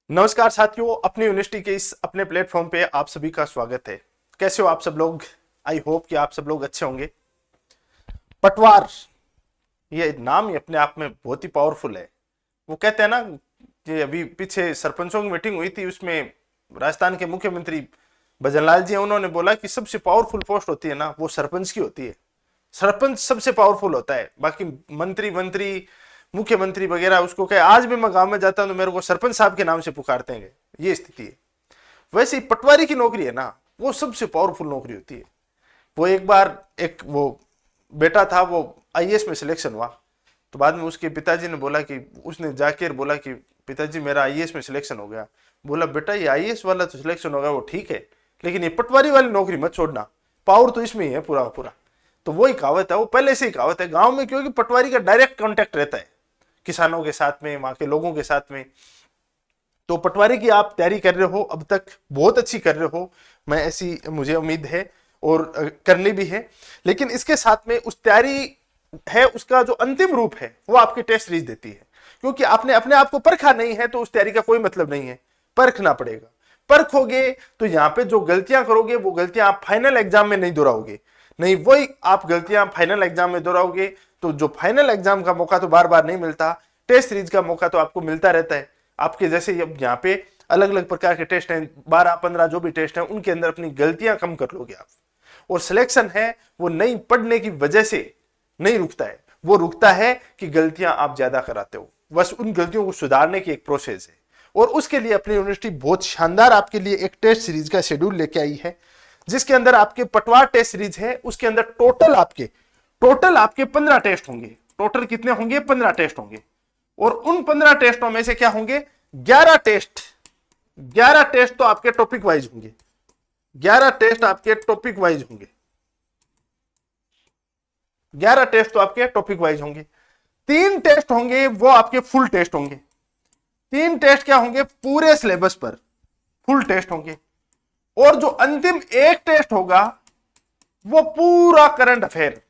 नमस्कार साथियों, अपनी यूनिवर्सिटी के इस अपने प्लेटफॉर्म पे आप सभी का स्वागत है। कैसे हो आप सब लोग? आई होप कि आप सब लोग अच्छे होंगे। पटवार, ये नाम ही अपने आप में बहुत ही पावरफुल है। वो कहते हैं ना कि अभी पीछे सरपंचों की मीटिंग हुई थी, उसमें राजस्थान के मुख्यमंत्री भजनलाल जी, उन्होंने बोला कि सबसे पावरफुल पोस्ट होती है ना, वो सरपंच की होती है। सरपंच सबसे पावरफुल होता है, बाकी मंत्री मंत्री मुख्यमंत्री वगैरह उसको कहे। आज भी मैं गांव में जाता हूं तो मेरे को सरपंच साहब के नाम से पुकारते हैं। ये स्थिति है। वैसे ही पटवारी की नौकरी है ना, वो सबसे पावरफुल नौकरी होती है। वो एक बार एक वो बेटा था, वो आईएएस में सिलेक्शन हुआ। तो बाद में उसके पिताजी ने बोला कि उसने जाकर बोला कि पिताजी मेरा आईएएस में सिलेक्शन हो गया। बोला बेटा ये आईएएस वाला तो सिलेक्शन होगा वो ठीक है, लेकिन ये पटवारी वाली नौकरी मत छोड़ना, पावर तो इसमें ही है पूरा पूरा। तो वही कहावत है, वो पहले से ही कहावत है गांव में, क्योंकि पटवारी का डायरेक्ट कांटेक्ट रहता है किसानों के साथ में, वहां के लोगों के साथ में। तो पटवारी की आप तैयारी कर रहे हो, अब तक बहुत अच्छी कर रहे हो, मैं ऐसी मुझे उम्मीद है और करनी भी है। लेकिन इसके साथ में उस तैयारी है, उसका जो अंतिम रूप है वो आपकी टेस्ट सीरीज देती है। क्योंकि आपने अपने आप को परखा नहीं है तो उस तैयारी का कोई मतलब नहीं है, परखना पड़ेगा। परखोगे तो यहाँ पे जो गलतियां करोगे वो गलतियां आप फाइनल एग्जाम में नहीं दोहराओगे। नहीं, वही आप गलतियां फाइनल एग्जाम में दोहराओगे तो जो फाइनल एग्जाम का मौका तो बार बार नहीं मिलता, टेस्ट सीरीज का मौका तो आपको मिलता रहता है। आपके जैसे यहाँ पे अलग अलग प्रकार के टेस्ट हैं, 12-15 जो भी टेस्ट हैं, उनके अंदर अपनी गलतियां कम कर लोगे आप। और सिलेक्शन है वो नहीं पढ़ने की वजह से नहीं रुकता है, वो रुकता है कि गलतियां आप ज्यादा कराते हो। बस उन गलतियों को सुधारने की एक प्रोसेस है। और उसके लिए अपनी यूनिवर्सिटी बहुत शानदार आपके लिए एक टेस्ट सीरीज का शेड्यूल लेके आई है, जिसके अंदर आपके पटवार टेस्ट सीरीज है। उसके अंदर टोटल आपके 15 टेस्ट होंगे। टोटल कितने होंगे? 15 टेस्ट होंगे। और उन 15 टेस्टों में से क्या होंगे? 11 टेस्ट तो आपके टॉपिक वाइज होंगे। 11 टेस्ट आपके टॉपिक वाइज होंगे। 11 टेस्ट तो आपके टॉपिक वाइज होंगे। 3 टेस्ट होंगे वो आपके फुल टेस्ट होंगे। 3 टेस्ट क्या होंगे? पूरे सिलेबस पर फुल टेस्ट होंगे। और जो अंतिम एक टेस्ट होगा वो पूरा करंट अफेयर,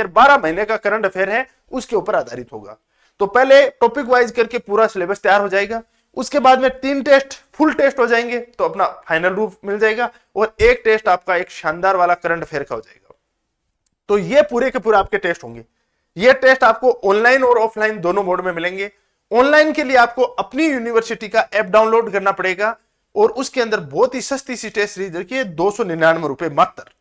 12 महीने का करंट अफेयर है, उसके ऊपर आधारित होगा। तो पहले टॉपिक वाइज करके पूरा सिलेबस तैयार हो जाएगा। उसके बाद में 3 टेस्ट फुल टेस्ट हो जाएंगे तो अपना फाइनल रूप मिल जाएगा। और एक टेस्ट आपका एक शानदार वाला करंट अफेयर का हो जाएगा। तो ये पूरे के पूरे आपके टेस्ट होंगे। ये टेस्ट आपको ऑनलाइन और ऑफलाइन दोनों मोड में मिलेंगे। ऑनलाइन के लिए आपको अपनी यूनिवर्सिटी का ऐप डाउनलोड करना पड़ेगा और उसके अंदर बहुत ही सस्ती सी टेस्ट सीरीज रखी 299 रुपए मात्र।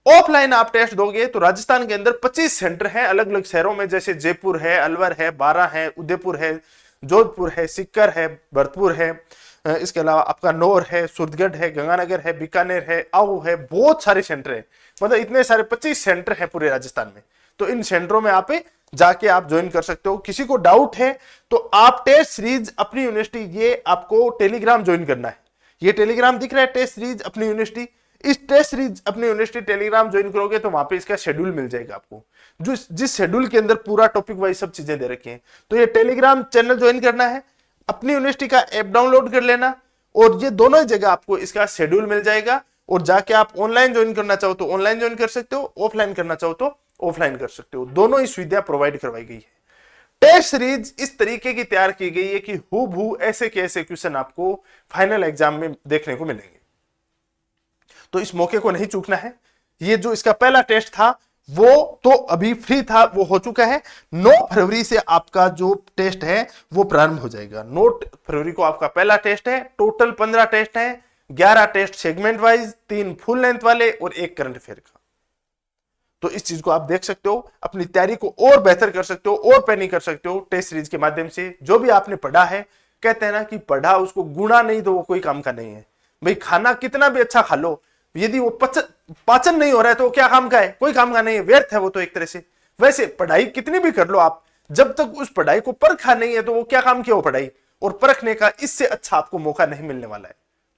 ऑफलाइन आप टेस्ट दोगे तो राजस्थान के अंदर 25 सेंटर हैं अलग अलग शहरों में, जैसे जयपुर है, अलवर है, बारां है, उदयपुर है, जोधपुर है, सीकर है, भरतपुर है, इसके अलावा आपका नौर है, सूरतगढ़ है, गंगानगर है, बीकानेर है, आऊ है, बहुत सारे सेंटर है। मतलब इतने सारे 25 सेंटर है पूरे राजस्थान में। तो इन सेंटरों में आप जाके आप ज्वाइन कर सकते हो। किसी को डाउट है तो आप टेस्ट सीरीज अपनी यूनिवर्सिटी, ये आपको टेलीग्राम ज्वाइन करना है। ये टेलीग्राम दिख रहा है, टेस्ट सीरीज अपनी यूनिवर्सिटी। इस टेस्ट सीरीज अपनी यूनिवर्सिटी टेलीग्राम ज्वाइन करोगे तो वहां पे इसका शेड्यूल मिल जाएगा आपको, जो जिस शेड्यूल के अंदर पूरा टॉपिक वाइज सब चीजें दे रखी हैं। तो ये टेलीग्राम चैनल ज्वाइन करना है, अपनी यूनिवर्सिटी का ऐप डाउनलोड कर लेना, और ये दोनों ही जगह आपको इसका शेड्यूल मिल जाएगा। और जाके आप ऑनलाइन ज्वाइन करना चाहो तो ऑनलाइन ज्वाइन कर सकते हो, ऑफलाइन करना चाहो तो ऑफलाइन कर सकते हो। दोनों ही सुविधा प्रोवाइड करवाई गई है। टेस्ट सीरीज इस तरीके की तैयार की गई है कि हूबहू ऐसे के ऐसे क्वेश्चन आपको फाइनल एग्जाम में देखने को मिलेंगे। तो इस मौके को नहीं चूकना है। ये जो इसका पहला टेस्ट था वो तो अभी फ्री था, वो हो चुका है। 9 फरवरी से आपका जो टेस्ट है वो प्रारंभ हो जाएगा। 9 फरवरी को आपका पहला टेस्ट है। टोटल 15 टेस्ट है, 11 test segment wise, 3 full length वाले और 1 करंट अफेयर का। तो इस चीज को आप देख सकते हो, अपनी तैयारी को और बेहतर कर सकते हो और पैनी कर सकते हो टेस्ट सीरीज के माध्यम से। जो भी आपने पढ़ा है, कहते हैं ना कि पढ़ा उसको गुणा नहीं तो वो कोई काम का नहीं है। भाई खाना कितना भी अच्छा खा लो, यदि वो पाचन नहीं हो रहा है तो क्या काम का है? कोई काम का नहीं है, व्यर्थ है वो तो एक तरह से। वैसे पढ़ाई कितनी भी कर लो आप, जब तक उस पढ़ाई को परखा नहीं है तो वो क्या काम किया वो पढ़ाई। और परखने का इससे अच्छा आपको मौका नहीं मिलने वाला है।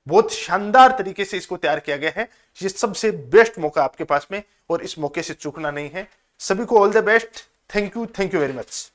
बहुत शानदार तरीके से इसको तैयार किया गया है। ये सबसे बेस्ट मौका आपके पास में, और इस मौके से चूकना नहीं है। सभी को all the best. Thank you very much.